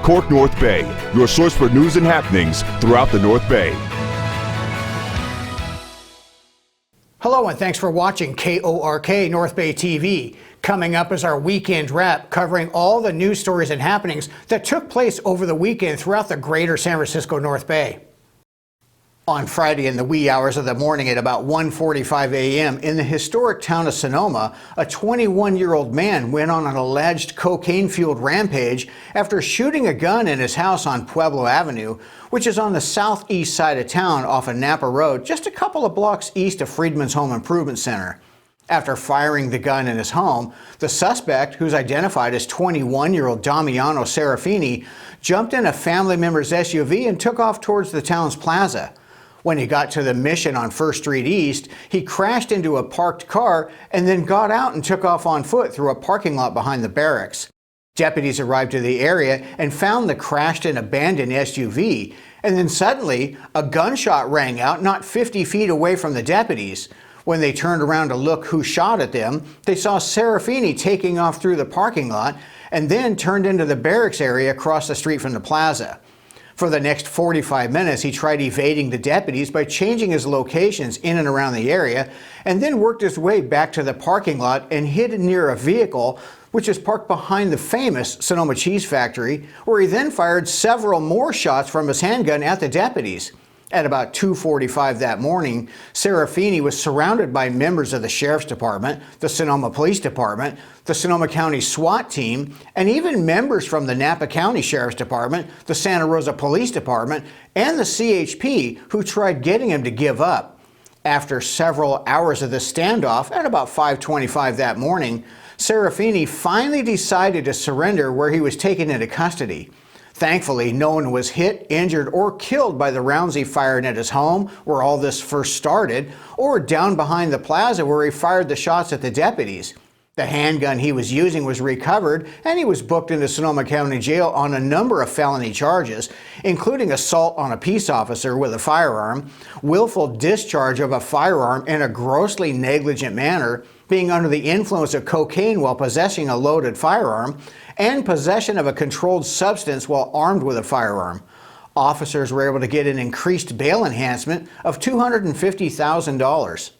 KORK North Bay, your source for news and happenings throughout the North Bay. Hello and thanks for watching KORK North Bay TV. Coming up is our weekend wrap covering all the news stories and happenings that took place over the weekend throughout the greater San Francisco North Bay. On Friday in the wee hours of the morning at about 1:45 a.m. in the historic town of Sonoma, a 21-year-old man went on an alleged cocaine-fueled rampage after shooting a gun in his house on Pueblo Avenue, which is on the southeast side of town off of Napa Road, just a couple of blocks east of Freedman's Home Improvement Center. After firing the gun in his home, the suspect, who's identified as 21-year-old Damiano Serafini, jumped in a family member's SUV and took off towards the town's plaza. When he got to the Mission on First Street East, he crashed into a parked car and then got out and took off on foot through a parking lot behind the barracks. Deputies arrived to the area and found the crashed and abandoned SUV, and then suddenly a gunshot rang out not 50 feet away from the deputies. When they turned around to look who shot at them, they saw Serafini taking off through the parking lot and then turned into the barracks area across the street from the plaza. For the next 45 minutes, he tried evading the deputies by changing his locations in and around the area, and then worked his way back to the parking lot and hid near a vehicle which is parked behind the famous Sonoma Cheese Factory, where he then fired several more shots from his handgun at the deputies. At about 2:45 that morning, Serafini was surrounded by members of the Sheriff's Department, the Sonoma Police Department, the Sonoma County SWAT team, and even members from the Napa County Sheriff's Department, the Santa Rosa Police Department, and the CHP, who tried getting him to give up. After several hours of the standoff, at about 5:25 that morning, Serafini finally decided to surrender, where he was taken into custody. Thankfully, no one was hit, injured, or killed by the rounds he fired at his home, where all this first started, or down behind the plaza where he fired the shots at the deputies. The handgun he was using was recovered, and he was booked into Sonoma County Jail on a number of felony charges, including assault on a peace officer with a firearm, willful discharge of a firearm in a grossly negligent manner, being under the influence of cocaine while possessing a loaded firearm, and possession of a controlled substance while armed with a firearm. Officers were able to get an increased bail enhancement of $250,000.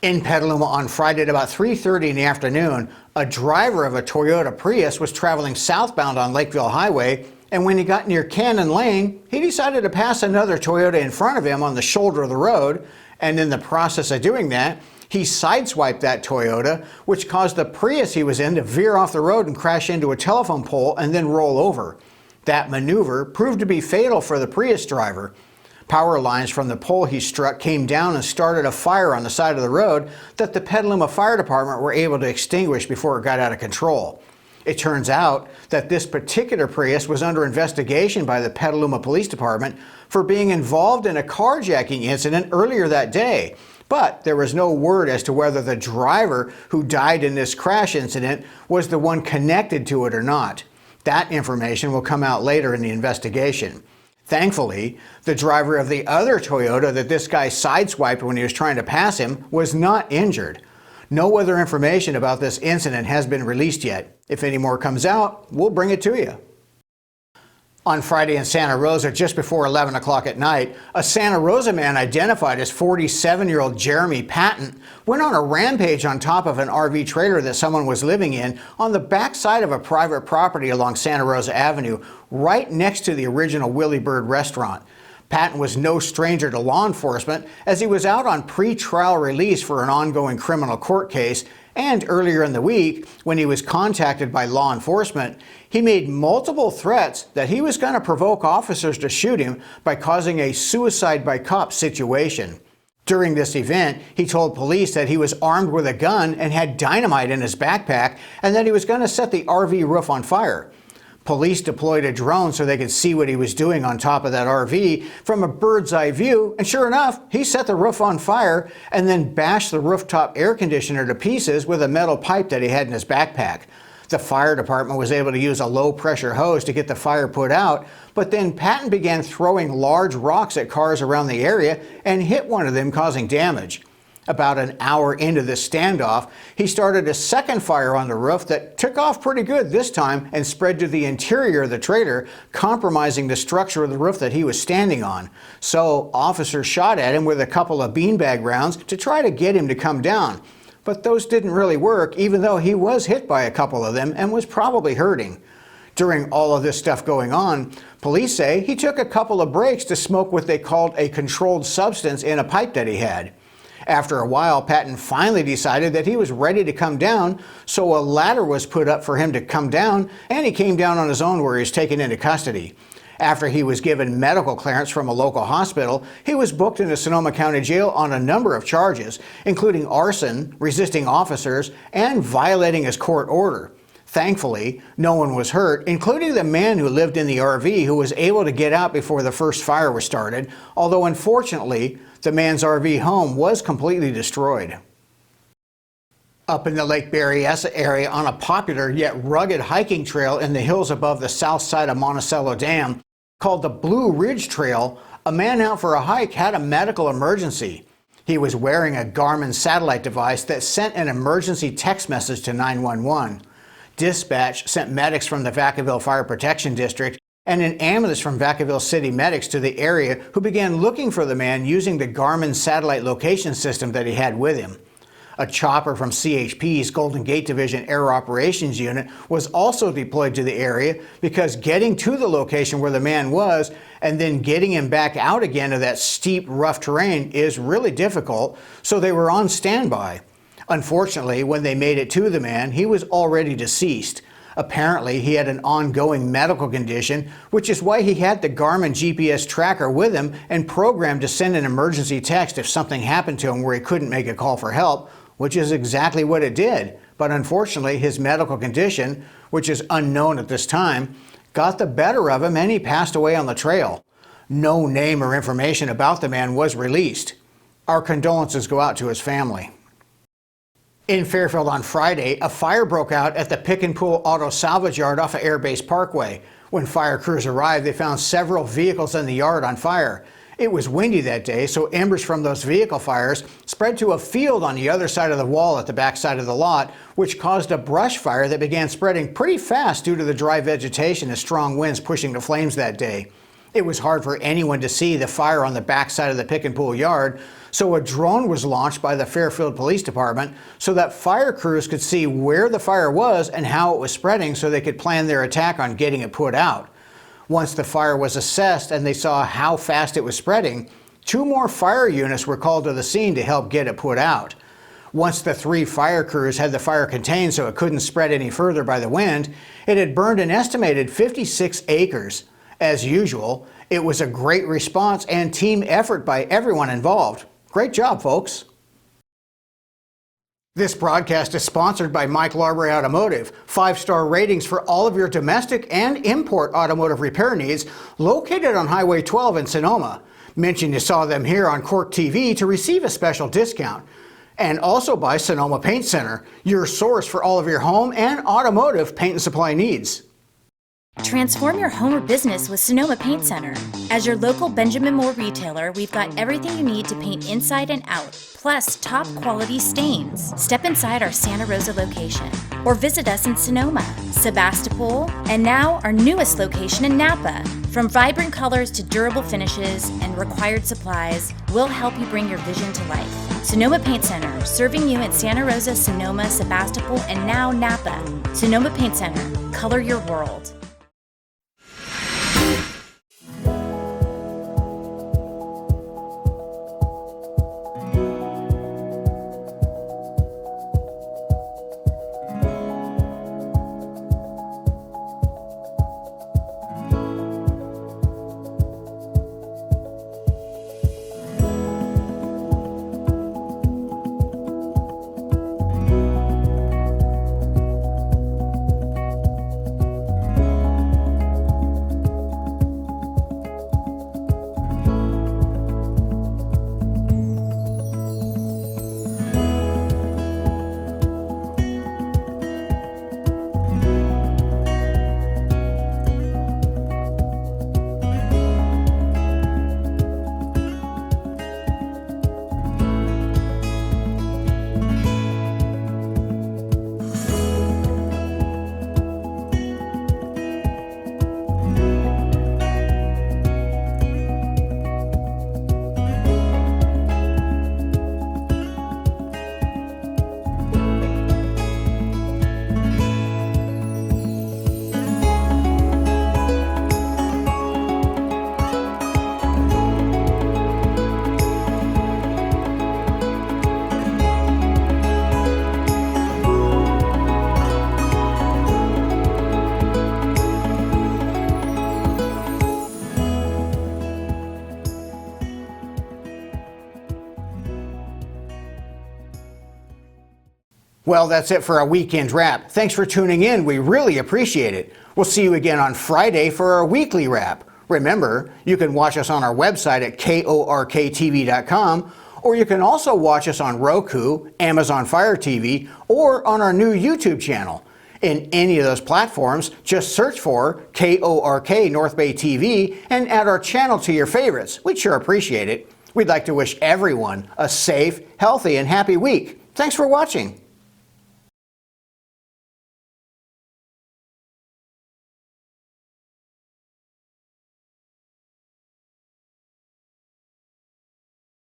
In Petaluma on Friday at about 3:30 in the afternoon, a driver of a Toyota Prius was traveling southbound on Lakeville Highway, and when he got near Cannon Lane, he decided to pass another Toyota in front of him on the shoulder of the road, and in the process of doing that, he sideswiped that Toyota, which caused the Prius he was in to veer off the road and crash into a telephone pole and then roll over. That maneuver proved to be fatal for the Prius driver. Power lines from the pole he struck came down and started a fire on the side of the road that the Petaluma Fire Department were able to extinguish before it got out of control. It turns out that this particular Prius was under investigation by the Petaluma Police Department for being involved in a carjacking incident earlier that day. But there was no word as to whether the driver who died in this crash incident was the one connected to it or not. That information will come out later in the investigation. Thankfully, the driver of the other Toyota that this guy sideswiped when he was trying to pass him was not injured. No other information about this incident has been released yet. If any more comes out, we'll bring it to you. On Friday in Santa Rosa, just before 11 o'clock at night, a Santa Rosa man identified as 47-year-old Jeremy Patton went on a rampage on top of an RV trailer that someone was living in on the backside of a private property along Santa Rosa Avenue, right next to the original Willie Bird restaurant. Patton was no stranger to law enforcement, as he was out on pre-trial release for an ongoing criminal court case, and earlier in the week, when he was contacted by law enforcement, he made multiple threats that he was going to provoke officers to shoot him by causing a suicide by cop situation. During this event, he told police that he was armed with a gun and had dynamite in his backpack, and that he was going to set the RV roof on fire. Police deployed a drone so they could see what he was doing on top of that RV from a bird's eye view, and sure enough, he set the roof on fire and then bashed the rooftop air conditioner to pieces with a metal pipe that he had in his backpack. The fire department was able to use a low-pressure hose to get the fire put out, but then Patton began throwing large rocks at cars around the area and hit one of them, causing damage. About an hour into this standoff, he started a second fire on the roof that took off pretty good this time and spread to the interior of the trailer, compromising the structure of the roof that he was standing on. So officers shot at him with a couple of beanbag rounds to try to get him to come down. But those didn't really work, even though he was hit by a couple of them and was probably hurting. During all of this stuff going on, police say he took a couple of breaks to smoke what they called a controlled substance in a pipe that he had. After a while, Patton finally decided that he was ready to come down, so a ladder was put up for him to come down, and he came down on his own where he was taken into custody. After he was given medical clearance from a local hospital, he was booked into Sonoma County Jail on a number of charges, including arson, resisting officers, and violating his court order. Thankfully, no one was hurt, including the man who lived in the RV who was able to get out before the first fire was started, although unfortunately, the man's RV home was completely destroyed. Up in the Lake Berryessa area on a popular yet rugged hiking trail in the hills above the south side of Monticello Dam, called the Blue Ridge Trail, a man out for a hike had a medical emergency. He was wearing a Garmin satellite device that sent an emergency text message to 911. Dispatch sent medics from the Vacaville Fire Protection District and an ambulance from Vacaville City Medics to the area, who began looking for the man using the Garmin satellite location system that he had with him. A chopper from CHP's Golden Gate Division Air Operations Unit was also deployed to the area because getting to the location where the man was and then getting him back out again to that steep, rough terrain is really difficult, so they were on standby. Unfortunately, when they made it to the man, he was already deceased. Apparently, he had an ongoing medical condition, which is why he had the Garmin GPS tracker with him and programmed to send an emergency text if something happened to him where he couldn't make a call for help, which is exactly what it did. But unfortunately, his medical condition, which is unknown at this time, got the better of him and he passed away on the trail. No name or information about the man was released. Our condolences go out to his family. In Fairfield on Friday, a fire broke out at the Pick and Pull Auto Salvage Yard off of Air Base Parkway. When fire crews arrived, they found several vehicles in the yard on fire. It was windy that day, so embers from those vehicle fires spread to a field on the other side of the wall at the back side of the lot, which caused a brush fire that began spreading pretty fast due to the dry vegetation and strong winds pushing the flames that day. It was hard for anyone to see the fire on the backside of the Pick and Pull yard, so a drone was launched by the Fairfield Police Department so that fire crews could see where the fire was and how it was spreading so they could plan their attack on getting it put out. Once the fire was assessed and they saw how fast it was spreading, 2 more fire units were called to the scene to help get it put out. Once the 3 fire crews had the fire contained so it couldn't spread any further by the wind, it had burned an estimated 56 acres. As usual, it was a great response and team effort by everyone involved. Great job, folks. This broadcast is sponsored by Mike Larbury Automotive. 5-star ratings for all of your domestic and import automotive repair needs, located on Highway 12 in Sonoma. Mention you saw them here on KORK TV to receive a special discount. And also by Sonoma Paint Center, your source for all of your home and automotive paint and supply needs. Transform your home or business with Sonoma Paint Center. As your local Benjamin Moore retailer, we've got everything you need to paint inside and out, plus top quality stains. Step inside our Santa Rosa location or visit us in Sonoma, Sebastopol, and now our newest location in Napa. From vibrant colors to durable finishes and required supplies, we'll help you bring your vision to life. Sonoma Paint Center, serving you in Santa Rosa, Sonoma, Sebastopol, and now Napa. Sonoma Paint Center, color your world. Well, that's it for our weekend wrap. Thanks for tuning in. We really appreciate it. We'll see you again on Friday for our weekly wrap. Remember, you can watch us on our website at KORKTV.com, or you can also watch us on Roku, Amazon Fire TV, or on our new YouTube channel. In any of those platforms, just search for KORK North Bay TV and add our channel to your favorites. We'd sure appreciate it. We'd like to wish everyone a safe, healthy, and happy week. Thanks for watching.